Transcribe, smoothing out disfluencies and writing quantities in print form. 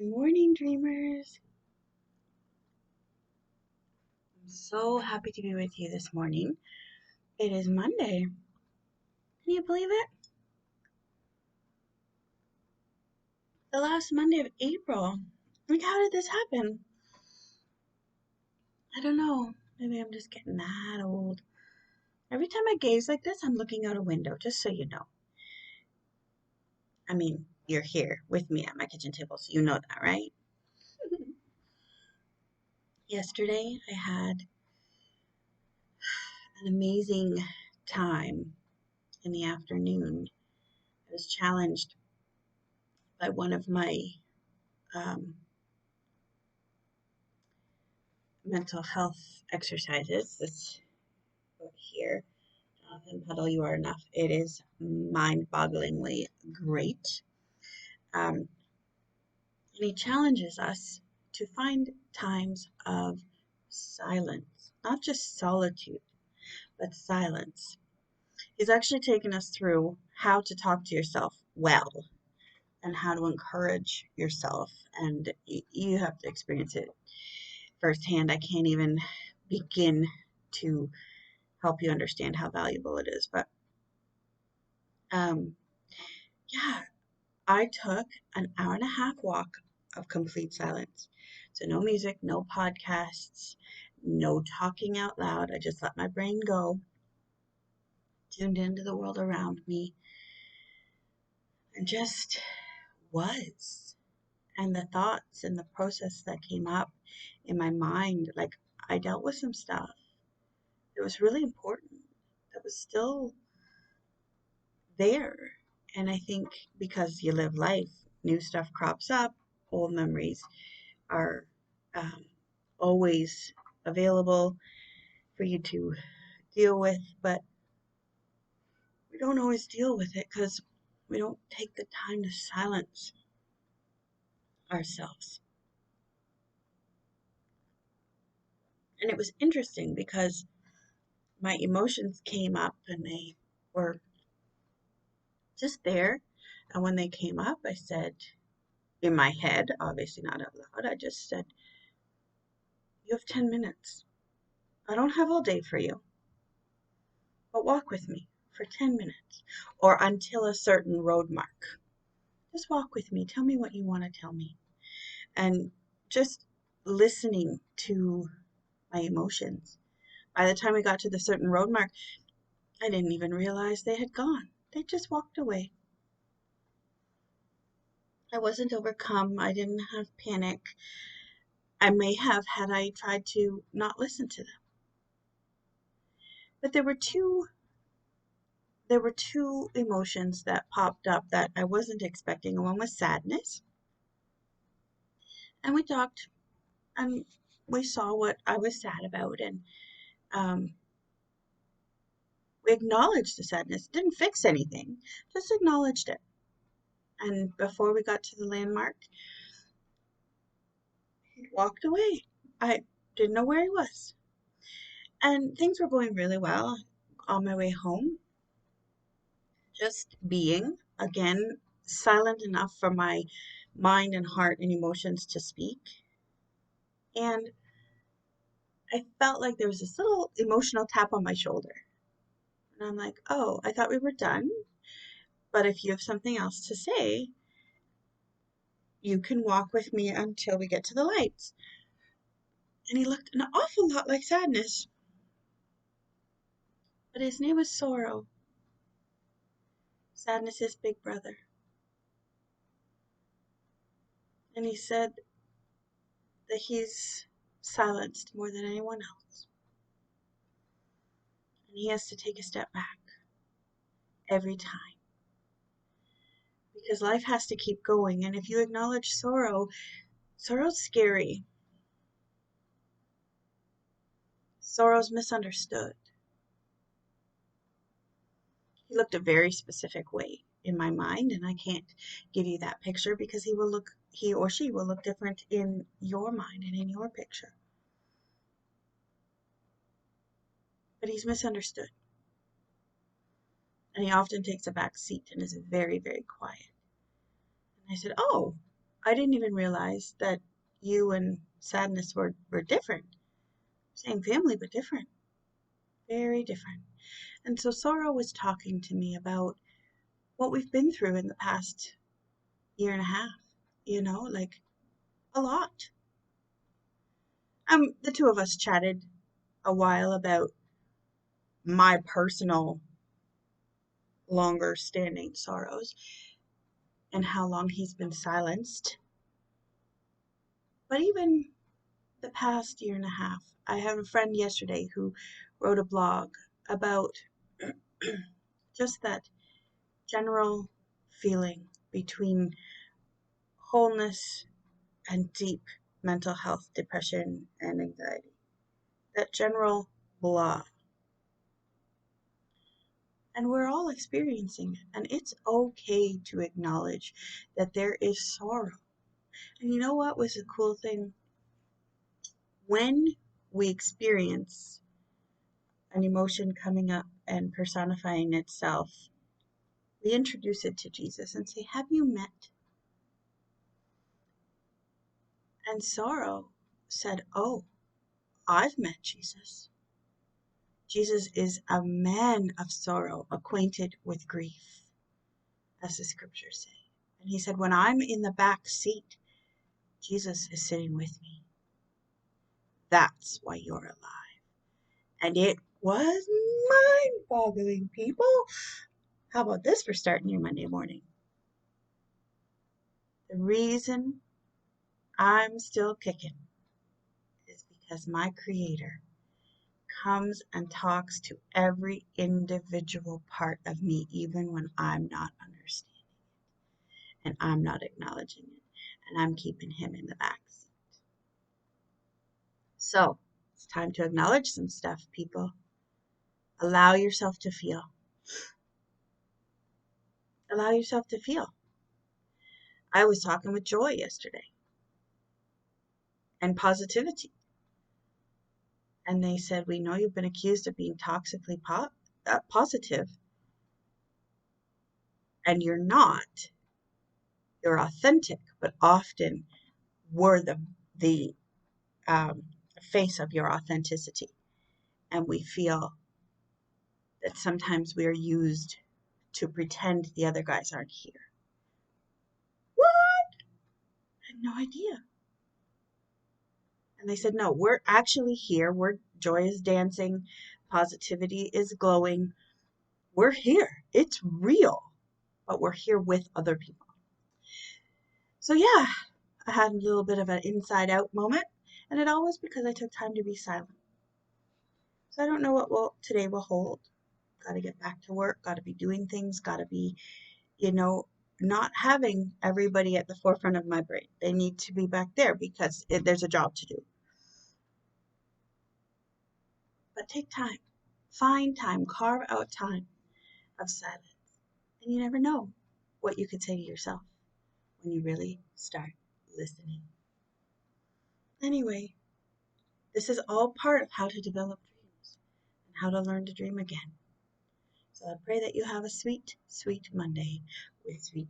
Good morning, dreamers. I'm so happy to be with you this morning. It is Monday. Can you believe it? The last Monday of April. Like, how did this happen? I don't know. Maybe I'm just getting that old. Every time I gaze like this, I'm looking out a window, just so you know. I mean, you're here with me at my kitchen table, so you know that, right? Yesterday, I had an amazing time in the afternoon. I was challenged by one of my um, mental health exercises. This book here, Jonathan Puddle, You Are Enough. It is mind-bogglingly great. And he challenges us to find times of silence, not just solitude, but silence. He's actually taken us through how to talk to yourself well and how to encourage yourself. And you have to experience it firsthand. I can't even begin to help you understand how valuable it is. But um, yeah, I took an hour and a half walk of complete silence. So no music, no podcasts, no talking out loud. I just let my brain go, tuned into the world around me, and just was. And the thoughts and the process that came up in my mind, like I dealt with some stuff. It was really important. That was still there. And I think because you live life, new stuff crops up, old memories are um, always available for you to deal with, but we don't always deal with it because we don't take the time to silence ourselves. And it was interesting because my emotions came up and they were just there. And when they came up, I said, in my head, obviously not out loud, I just said, "You have 10 minutes. I don't have all day for you, but walk with me for 10 minutes or until a certain road mark. Just walk with me. Tell me what you want to tell me." And just listening to my emotions. By the time we got to the certain road mark, I didn't even realize they had gone. They just walked away. I wasn't overcome. I didn't have panic. I may have had I tried to not listen to them. But there were two emotions that popped up that I wasn't expecting. One was sadness, and we talked and we saw what I was sad about, and um, we acknowledged the sadness. Didn't fix anything, just acknowledged it. And before we got to the landmark, he walked away. I didn't know where he was. And things were going really well on my way home. Just being, again, silent enough for my mind and heart and emotions to speak. And I felt like there was this little emotional tap on my shoulder. And I'm like, "Oh, I thought we were done. But if you have something else to say, you can walk with me until we get to the lights." And he looked an awful lot like Sadness, but his name was Sorrow, Sadness's big brother. And he said that he's silenced more than anyone else. And he has to take a step back every time because life has to keep going. And if you acknowledge sorrow, sorrow's scary. Sorrow's misunderstood. He looked a very specific way in my mind, and I can't give you that picture because he or she will look different in your mind and in your picture. But he's misunderstood. And he often takes a back seat and is very, very quiet. And I said, "Oh, I didn't even realize that you and Sadness were different. Same family, but different. Very different. And so Sorrow was talking to me about what we've been through in the past year and a half, like a lot. The two of us chatted a while about my personal longer standing sorrows and how long he's been silenced. But even the past year and a half, I had a friend yesterday who wrote a blog about just that general feeling between wholeness and deep mental health, depression, and anxiety. That general blah. And we're all experiencing it. And it's okay to acknowledge that there is sorrow. And you know what was a cool thing? When we experience an emotion coming up and personifying itself, we introduce it to Jesus and say, have you met? And sorrow said, oh, I've met Jesus. Jesus is a man of sorrow, acquainted with grief, as the scriptures say. And he said, when I'm in the back seat, Jesus is sitting with me. That's why you're alive. And it was mind-boggling, people. How about this for starting your Monday morning? The reason I'm still kicking is because my Creator comes and talks to every individual part of me, even when I'm not understanding and I'm not acknowledging it, and I'm keeping him in the back seat. So it's time to acknowledge some stuff, people. Allow yourself to feel. Allow yourself to feel. I was talking with Joy yesterday and Positivity. And they said, we know you've been accused of being toxically positive, and you're not. You're authentic, but often we're the face of your authenticity. And we feel that sometimes we are used to pretend the other guys aren't here. What? I had no idea. And they said, no, we're actually here. Joy is dancing. Positivity is glowing. We're here. It's real. But we're here with other people. So yeah, I had a little bit of an inside out moment. And it all was because I took time to be silent. So I don't know what today will hold. Got to get back to work. Got to be doing things. Got to be, not having everybody at the forefront of my brain. They need to be back there because there's a job to do. But take time. Find time. Carve out time of silence. And you never know what you could say to yourself when you really start listening. Anyway, this is all part of how to develop dreams and how to learn to dream again. So I pray that you have a sweet, sweet Monday with sweet